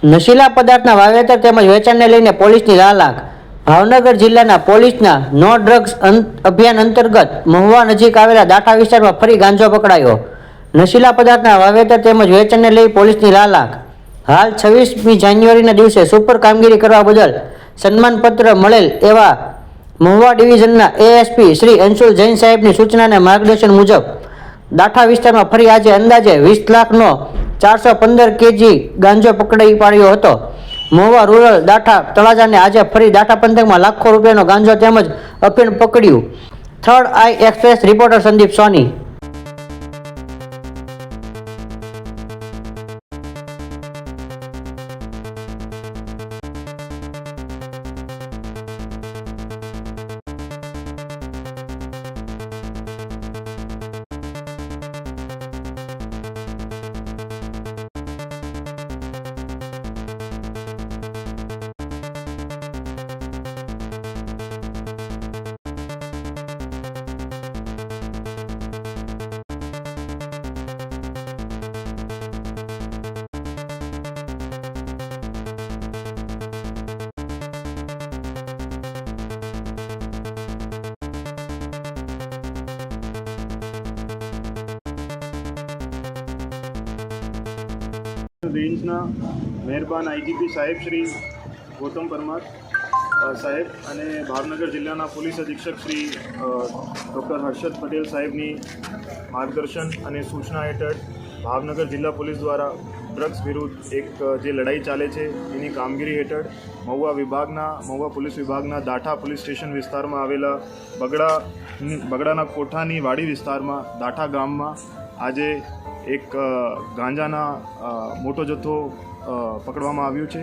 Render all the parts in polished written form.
નશીલા પદાર્થના વાવેતર તેમજ વેચાણને લઈને પોલીસની લાલાક. ભાવનગર જિલ્લાના પોલીસના નો ડ્રગ્સ અભિયાન અંતર્ગત મહુવા નજીક આવેલા દાઠા વિસ્તારમાં ફરી ગાંજો પકડાયો. નશીલા પદાર્થના વાવેતર તેમજ વેચાણને લઈ પોલીસની લાલાક. હાલ 26મી જાન્યુઆરીના દિવસે સુપર કામગીરી કરવા બદલ સન્માનપત્ર મળેલ એવા મહુવા ડિવિઝનના એએસપી શ્રી અંશુલ જૈન સાહેબની સૂચના અને માર્ગદર્શન મુજબ દાઠા વિસ્તારમાં ફરી આજે અંદાજે 20 લાખનો 415 કેજી ગાંજો પકડી પાડ્યો હતો. મહુવા રૂરલ દાઠા તળાજાને આજે ફરી દાઠા પંથકમાં લાખો રૂપિયાનો ગાંજો તેમજ અફીણ પકડ્યું. થર્ડ આઈ એક્સપ્રેસ રિપોર્ટર સંદીપ સોની. રેન્જના મહેરબાન આઈજીપી સાહેબ શ્રી ગૌતમ પરમાર સાહેબ અને ભાવનગર જિલ્લાના પોલીસ અધિક્ષક શ્રી ડૉક્ટર હર્ષદ પટેલ સાહેબની માર્ગદર્શન અને સૂચના હેઠળ ભાવનગર જિલ્લા પોલીસ દ્વારા ડ્રગ્સ વિરુદ્ધ એક જે લડાઈ ચાલે છે એની કામગીરી હેઠળ મહુવા પોલીસ વિભાગના દાઠા પોલીસ સ્ટેશન વિસ્તારમાં આવેલા બગડાના કોઠાની વાડી વિસ્તારમાં દાઠા ગામમાં આજે એક ગાંજાના મોટો જથ્થો પકડવામાં આવ્યો છે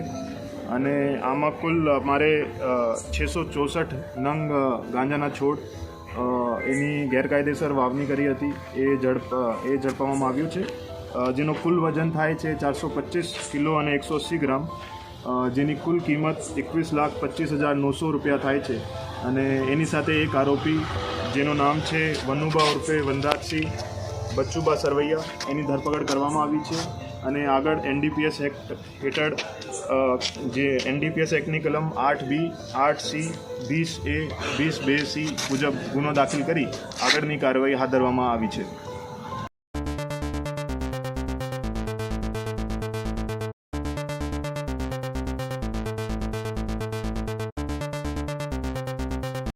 અને આમાં કુલ અમારે 664 નંગ ગાંજાના છોડ એની ગેરકાયદેસર વાવણી કરી હતી એ ઝડપવામાં આવ્યું છે, જેનો કુલ વજન થાય છે 425 કિલો અને 180 ગ્રામ, જેની કુલ કિંમત 21,25,900 રૂપિયા થાય છે. અને એની સાથે એક આરોપી જેનું નામ છે વનુબા ઉર્ફે વનરાજસિંહ બચ્ચુબા સરવૈયા, એની ધરપકડ કરવામાં આવી છે અને આગળ એનડીપીએસ એક્ટ હેઠળ જે એનડીપીએસ એક્ટની કલમ 8B, 8C, 20A, 20B C મુજબ ગુનો દાખલ કરી આગળની કાર્યવાહી હાથ ધરવામાં આવી છે.